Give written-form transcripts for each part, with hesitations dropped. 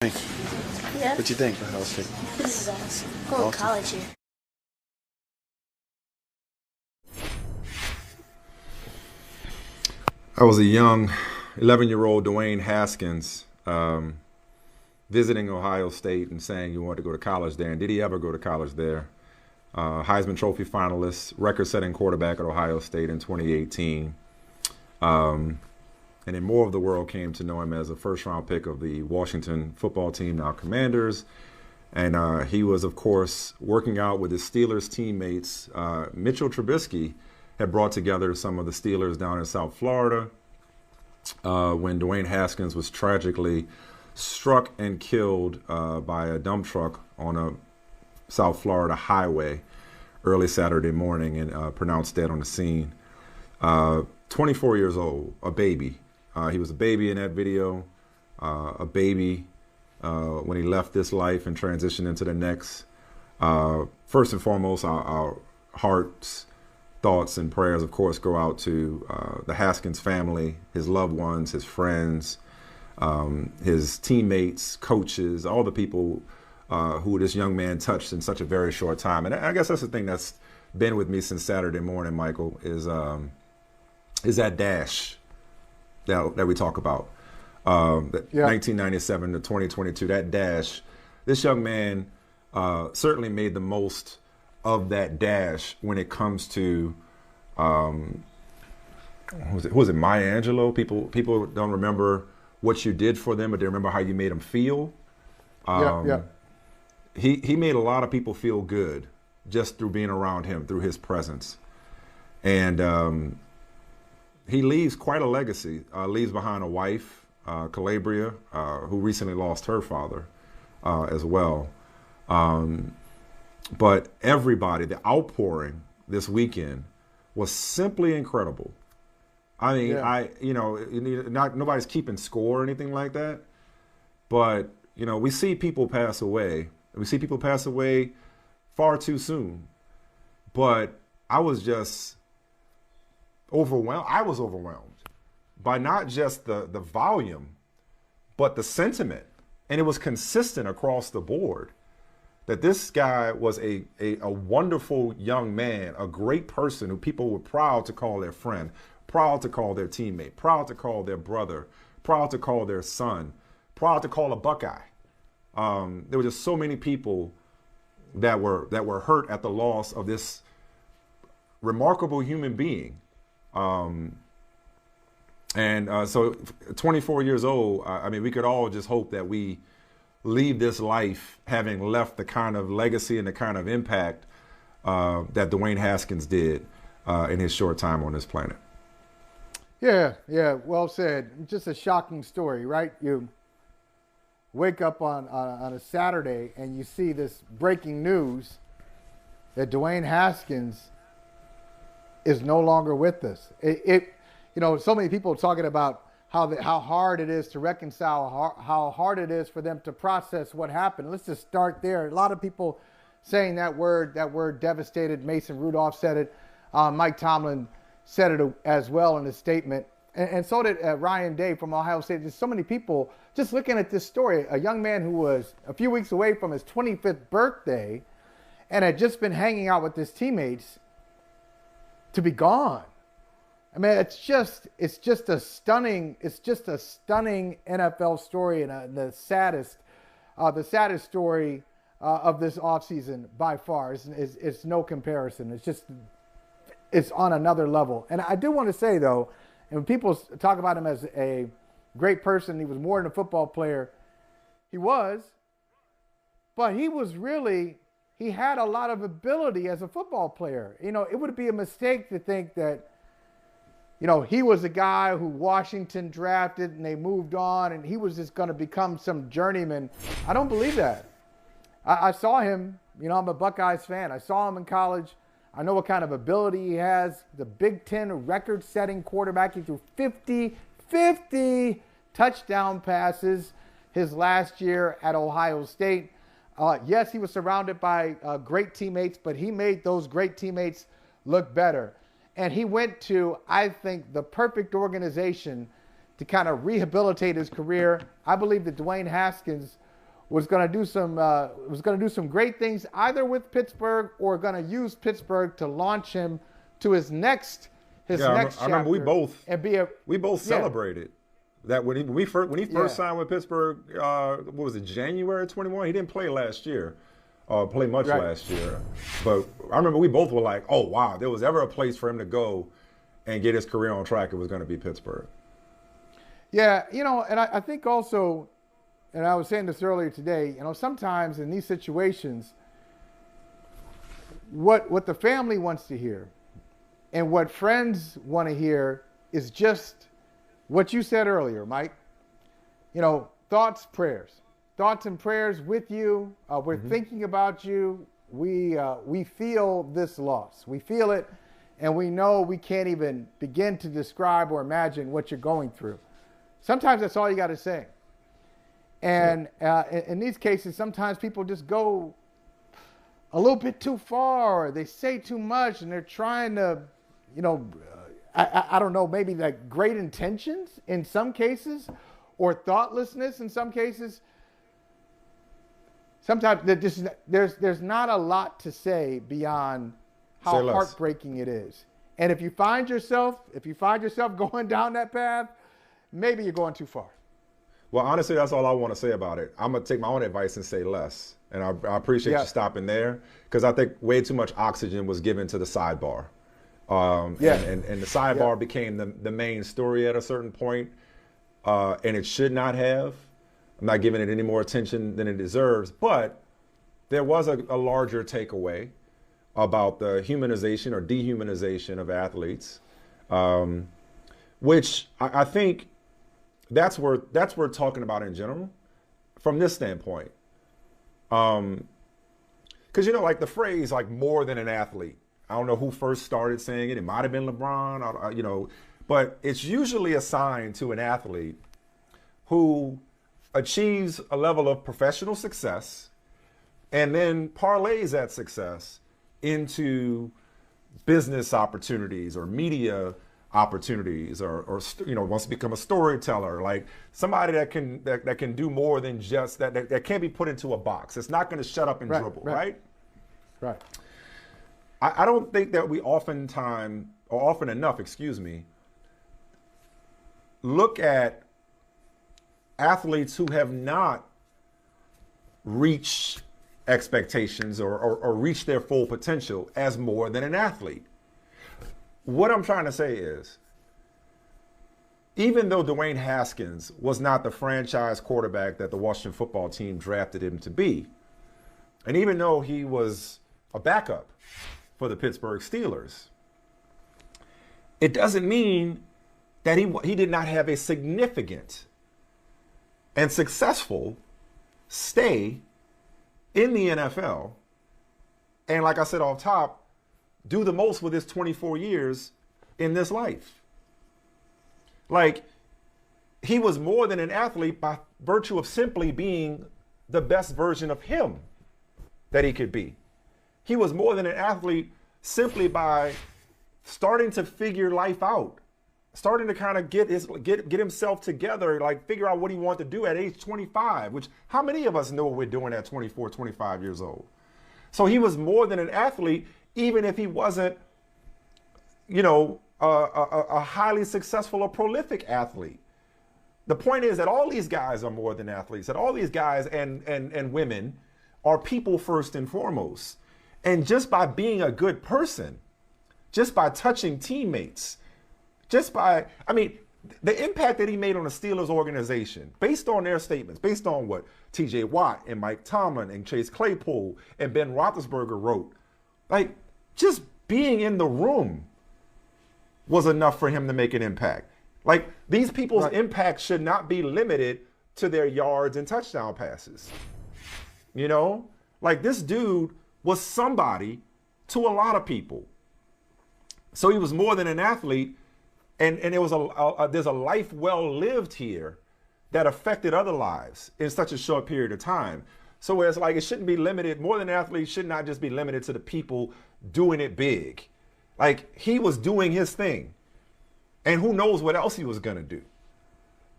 Yeah, What you think, Ohio State? this is awesome. Going to college here. I was a young 11-year-old Dwayne Haskins visiting Ohio State and saying he wanted to go to college there. And did he ever go to college there? Heisman Trophy finalist, record-setting quarterback at Ohio State in 2018. And then more of the world came to know him as a first-round pick of the Washington football team, now Commanders. And he was, of course, working out with his Steelers teammates. Mitchell Trubisky had brought together some of the Steelers down in South Florida when Dwayne Haskins was tragically struck and killed by a dump truck on a South Florida highway early Saturday morning and pronounced dead on the scene. 24 years old, a baby. He was a baby in that video, a baby when he left this life and transitioned into the next. First and foremost, our hearts, thoughts, and prayers, of course, go out to the Haskins family, his loved ones, his friends, his teammates, coaches, all the people who this young man touched in such a very short time. And I guess that's the thing that's been with me since Saturday morning, Michael, is that dash that we talk about. 1997 to 2022, that dash. This young man certainly made the most of that dash when it comes to who was it, Maya Angelou? People don't remember what you did for them, but they remember how you made them feel. He made a lot of people feel good just through being around him, through his presence. And he leaves quite a legacy, leaves behind a wife, Calabria, who recently lost her father as well. But everybody, the outpouring this weekend was simply incredible. I mean, nobody's keeping score or anything like that. But, we see people pass away. We see people pass away far too soon. But I was just overwhelmed. I was overwhelmed by not just the volume, but the sentiment. And it was consistent across the board that this guy was a wonderful young man, a great person who people were proud to call their friend, proud to call their teammate, proud to call their brother, proud to call their son, proud to call a Buckeye. There were just so many people that were hurt at the loss of this remarkable human being. So 24 years old, I mean, we could all just hope that we leave this life having left the kind of legacy and the kind of impact that Dwayne Haskins did in his short time on this planet. Yeah, well said. Just a shocking story, right? You wake up on a Saturday and you see this breaking news that Dwayne Haskins is no longer with us. So many people talking about how hard it is to reconcile, how hard it is for them to process what happened. Let's just start there. A lot of people saying that word devastated. Mason Rudolph said it. Mike Tomlin said it as well in his statement. And so did Ryan Day from Ohio State. There's so many people just looking at this story. A young man who was a few weeks away from his 25th birthday and had just been hanging out with his teammates to be gone. I mean, it's just a stunning NFL story, and the saddest story of this offseason by far. It's no comparison. It's on another level. And I do want to say though, and when people talk about him as a great person, he was more than a football player. He was, but he had a lot of ability as a football player. It would be a mistake to think that, he was a guy who Washington drafted and they moved on and he was just going to become some journeyman. I don't believe that. I saw him, I'm a Buckeyes fan. I saw him in college. I know what kind of ability he has. The Big Ten record-setting quarterback. He threw 50 touchdown passes his last year at Ohio State. Yes, he was surrounded by great teammates, but he made those great teammates look better. And he went to, I think, the perfect organization to kind of rehabilitate his career. I believe that Dwayne Haskins was going to do some great things either with Pittsburgh or going to use Pittsburgh to launch him to his next chapter. I remember we both Yeah. celebrated that when he first signed with Pittsburgh. What was it, January 21? He didn't play last year, play much last year. But I remember we both were like, oh wow, there was ever a place for him to go and get his career on track, it was going to be Pittsburgh. Yeah, and I think also, and I was saying this earlier today, sometimes in these situations, what the family wants to hear and what friends want to hear is just what you said earlier, Mike. Thoughts, prayers. Thoughts and prayers with you. We're thinking about you. We feel this loss. We feel it, and we know we can't even begin to describe or imagine what you're going through. Sometimes that's all you got to say. And in these cases, sometimes people just go a little bit too far, or they say too much, and they're trying to, I don't know, maybe like great intentions in some cases, or thoughtlessness in some cases. Sometimes there's not a lot to say beyond how heartbreaking it is. And if you find yourself going down that path, maybe you're going too far. Well, honestly, that's all I want to say about it. I'm going to take my own advice and say less. And I appreciate you stopping there, because I think way too much oxygen was given to the sidebar. And the sidebar became the main story at a certain point, and it should not have. I'm not giving it any more attention than it deserves. But there was a larger takeaway about the humanization or dehumanization of athletes, which I think that's worth talking about in general from this standpoint. Because, like the phrase, like more than an athlete, I don't know who first started saying it. It might have been LeBron, but it's usually assigned to an athlete who achieves a level of professional success and then parlays that success into business opportunities or media opportunities, or wants to become a storyteller, like somebody that can do more than just that can't be put into a box. It's not going to shut up and dribble, right? Right. I don't think that we often enough, look at athletes who have not reached expectations or reached their full potential as more than an athlete. What I'm trying to say is, even though Dwayne Haskins was not the franchise quarterback that the Washington football team drafted him to be, and even though he was a backup for the Pittsburgh Steelers, it doesn't mean that he did not have a significant and successful stay in the NFL. And like I said off top, do the most with his 24 years in this life. Like, he was more than an athlete by virtue of simply being the best version of him that he could be. He was more than an athlete simply by starting to figure life out, starting to kind of get himself together, like figure out what he wanted to do at age 25, which how many of us know what we're doing at 24, 25 years old? So he was more than an athlete, even if he wasn't, a highly successful or prolific athlete. The point is that all these guys are more than athletes, that all these guys and women are people first and foremost. And just by being a good person, just by touching teammates, the impact that he made on the Steelers organization, based on their statements, based on what TJ Watt and Mike Tomlin and Chase Claypool and Ben Roethlisberger wrote, like, just being in the room was enough for him to make an impact. Like, these people's impact should not be limited to their yards and touchdown passes. Like, this dude was somebody to a lot of people. So he was more than an athlete, and it was there's a life well lived here that affected other lives in such a short period of time. So it's like, it shouldn't be limited. More than an athlete should not just be limited to the people doing it big. Like, he was doing his thing, and who knows what else he was going to do.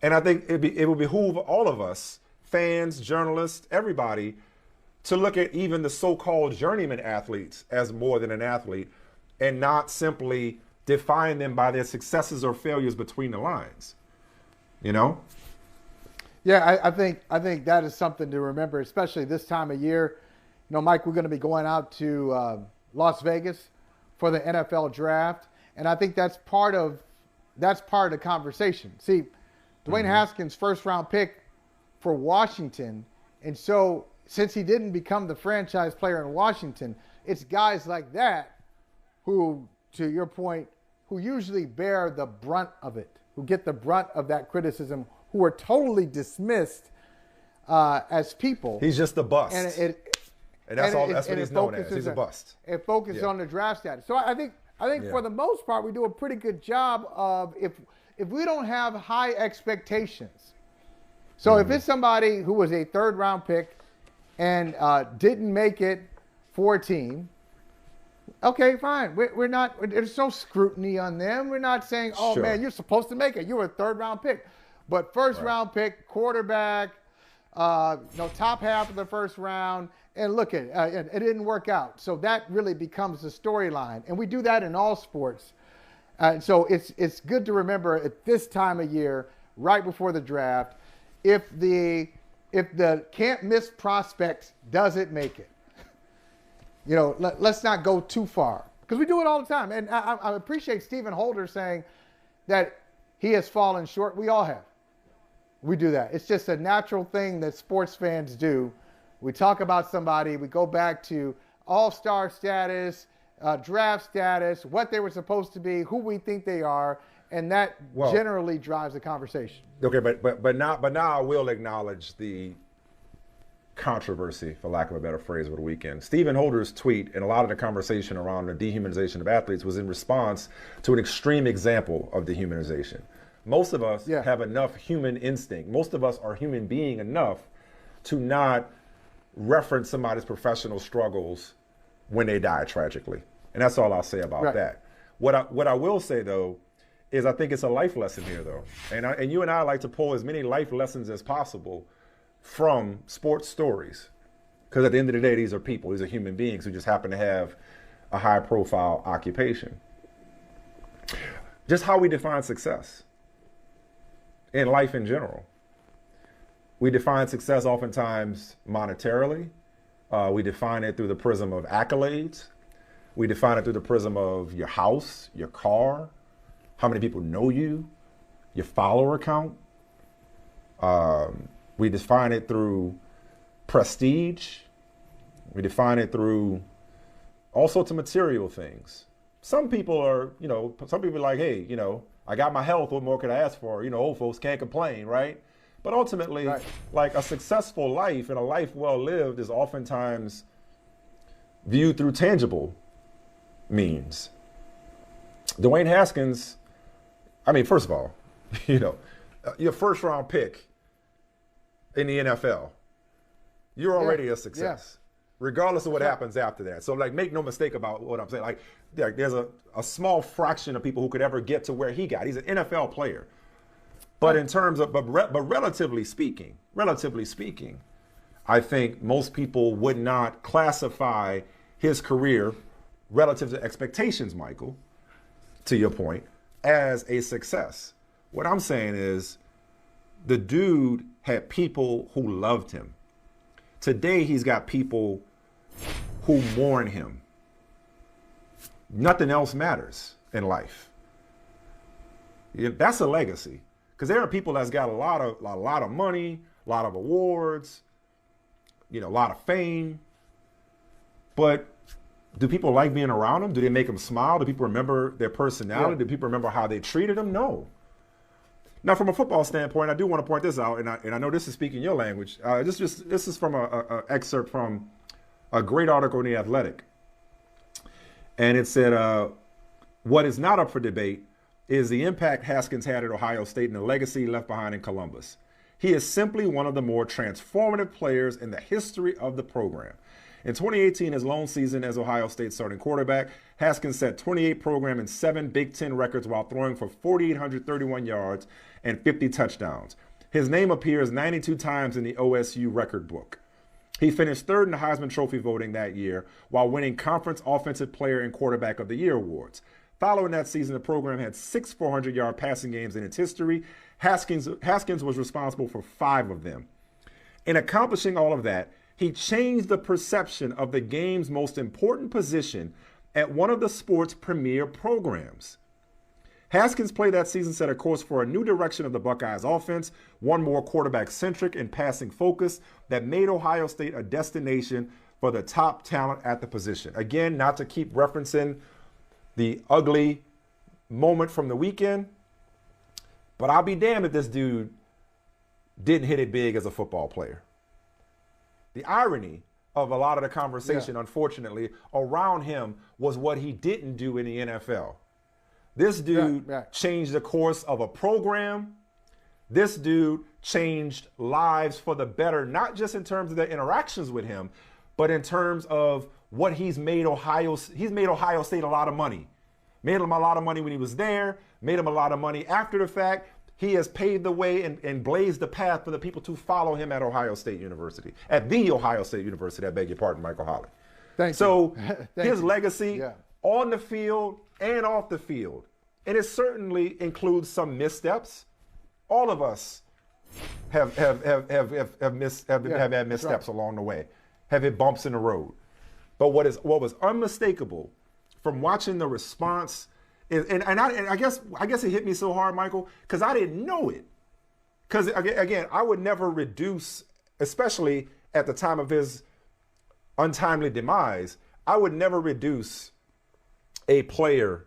And I think it would behoove all of us fans, journalists, everybody, to look at even the so-called journeyman athletes as more than an athlete and not simply define them by their successes or failures between the lines. You know? Yeah, I think that is something to remember, especially this time of year. You know, Mike, we're going to be going out to Las Vegas for the NFL draft, and I think that's part of the conversation. See, Dwayne Haskins, first-round pick for Washington, and so since he didn't become the franchise player in Washington, it's guys like that who, to your point, who usually bear the brunt of it, who get the brunt of that criticism, who are totally dismissed as people. He's just a bust. And that's what he's known as. He's a bust. It focuses on the draft status. So I think for the most part, we do a pretty good job of if we don't have high expectations. So if it's somebody who was a third-round pick and didn't make it for a team, okay, fine. We're not. There's no scrutiny on them. We're not saying, oh man, you're supposed to make it. You were a third-round pick, but first-round pick, quarterback, top half of the first round, and look at it didn't work out. So that really becomes the storyline, and we do that in all sports. So it's good to remember at this time of year, right before the draft, if the can't miss prospect doesn't make it. You know, let's not go too far, because we do it all the time. And I appreciate Stephen Holder saying that he has fallen short. We all have. We do that. It's just a natural thing that sports fans do. We talk about somebody, we go back to all-star status, draft status, what they were supposed to be, who we think they are, and that generally drives the conversation. Okay, but now I will acknowledge the controversy, for lack of a better phrase, over the weekend. Stephen Holder's tweet and a lot of the conversation around the dehumanization of athletes was in response to an extreme example of dehumanization. Most of us have enough human instinct. Most of us are human being enough to not reference somebody's professional struggles when they die tragically. And that's all I'll say about that. What I will say, though, is I think it's a life lesson here, though. And you and I like to pull as many life lessons as possible from sports stories. Because at the end of the day, these are people. These are human beings who just happen to have a high-profile occupation. Just how we define success in life in general. We define success oftentimes monetarily. We define it through the prism of accolades. We define it through the prism of your house, your car, how many people know you, your follower count. We define it through prestige. We define it through all sorts of material things. Some people are like, hey, I got my health, what more could I ask for? Old folks can't complain, right? But ultimately, like a successful life and a life well lived is oftentimes viewed through tangible means. Dwayne Haskins, first of all, your first round pick in the NFL, you're already a success, regardless of what happens after that. So make no mistake about what I'm saying. There's a small fraction of people who could ever get to where he got. He's an NFL player. But in terms of, but relatively speaking, I think most people would not classify his career relative to expectations, Michael, to your point, as a success. What I'm saying is the dude had people who loved him. Today, he's got people who mourn him. Nothing else matters in life. That's a legacy. Because there are people that's got a lot of money, a lot of awards, a lot of fame. But do people like being around them? Do they make them smile? Do people remember their personality? Do people remember how they treated them? No. Now, from a football standpoint, I do want to point this out, and I know this is speaking your language. This is from an excerpt from a great article in The Athletic. And it said, what is not up for debate is the impact Haskins had at Ohio State and the legacy left behind in Columbus. He is simply one of the more transformative players in the history of the program. In 2018, his lone season as Ohio State's starting quarterback, Haskins set 28 program and 7 Big Ten records while throwing for 4,831 yards and 50 touchdowns. His name appears 92 times in the OSU record book. He finished third in the Heisman Trophy voting that year while winning Conference Offensive Player and Quarterback of the Year awards. Following that season, the program had 6 400-yard passing games in its history. Haskins was responsible for 5 of them. In accomplishing all of that, he changed the perception of the game's most important position at one of the sport's premier programs. Haskins' play that season set a course for a new direction of the Buckeyes offense, one more quarterback-centric and passing-focused that made Ohio State a destination for the top talent at the position. Again, not to keep referencing the ugly moment from the weekend, but I'll be damned if this dude didn't hit it big as a football player. The irony of a lot of the conversation, unfortunately, around him was what he didn't do in the NFL. This dude changed the course of a program. This dude changed lives for the better, not just in terms of their interactions with him, but in terms of what he's made Ohio State a lot of money. Made him a lot of money when he was there, made him a lot of money after the fact. He has paved the way and blazed the path for the people to follow him at Ohio State University. At the Ohio State University, I beg your pardon, Michael Holley. His legacy on the field and off the field. And it certainly includes some missteps. All of us have had missteps along the way, have hit bumps in the road. But what was unmistakable from watching the response is, and I guess it hit me so hard, Michael, because I didn't know it. Because again, I would never reduce, especially at the time of his untimely demise, I would never reduce a player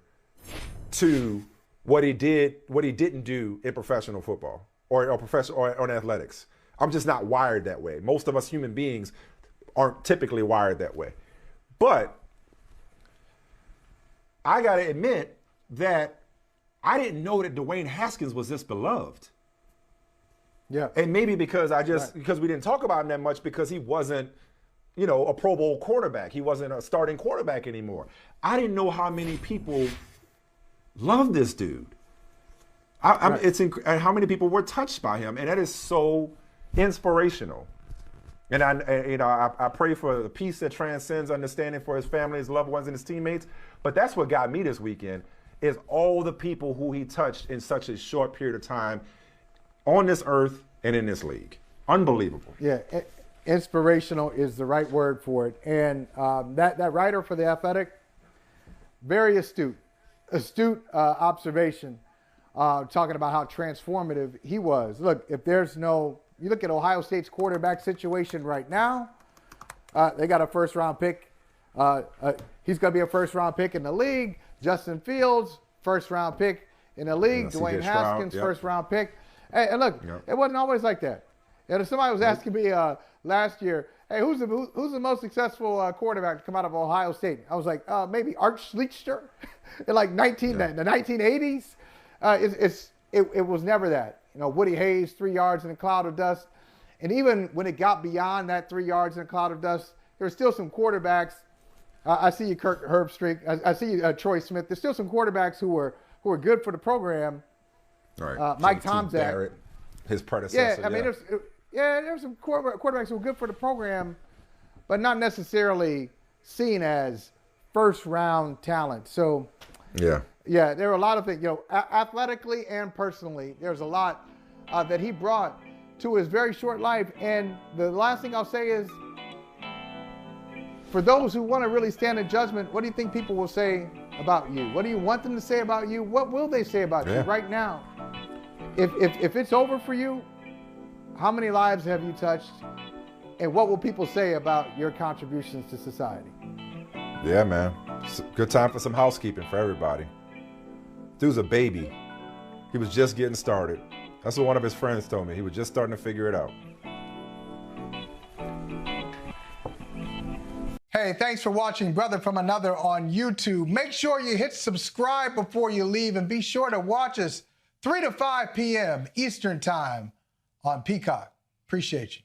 to what he didn't do in professional football or in athletics. I'm just not wired that way. Most of us human beings aren't typically wired that way. But I got to admit that I didn't know that Dwayne Haskins was this beloved. Yeah. And maybe because because we didn't talk about him that much because he wasn't, a Pro Bowl quarterback. He wasn't a starting quarterback anymore. I didn't know how many people love this dude. How many people were touched by him, and that is so inspirational. And I pray for the peace that transcends understanding for his family, his loved ones, and his teammates. But that's what got me this weekend is all the people who he touched in such a short period of time on this earth and in this league. Unbelievable. Yeah, inspirational is the right word for it. And that writer for The Athletic, very astute observation, talking about how transformative he was. Look, you look at Ohio State's quarterback situation right now, they got a first-round pick. He's going to be a first-round pick in the league. Justin Fields, first-round pick in the league. Dwayne Haskins, first-round pick. Hey, and look, it wasn't always like that. And if somebody was asking me last year, hey, who's the most successful quarterback to come out of Ohio State? I was like, maybe Art Schlichter in like the 1980s. It was never that. Woody Hayes, 3 yards in a cloud of dust. And even when it got beyond that 3 yards in a cloud of dust, there were still some quarterbacks. I see you, Kirk Herbstreit. I see you, Troy Smith. There's still some quarterbacks who were good for the program. Right. Mike Tomczak, Barrett, his predecessor. There's some quarterbacks who were good for the program, but not necessarily seen as first-round talent. So, there were a lot of things. Athletically and personally, there's a lot that he brought to his very short life. And the last thing I'll say is, for those who want to really stand in judgment, what do you think people will say about you? What do you want them to say about you? What will they say about you right now? If it's over for you, how many lives have you touched? And what will people say about your contributions to society? Yeah, man. It's a good time for some housekeeping for everybody. Dude's a baby. He was just getting started. That's what one of his friends told me. He was just starting to figure it out. Hey, thanks for watching Brother from Another on YouTube. Make sure you hit subscribe before you leave, and be sure to watch us 3 to 5 p.m. Eastern Time on Peacock. Appreciate you.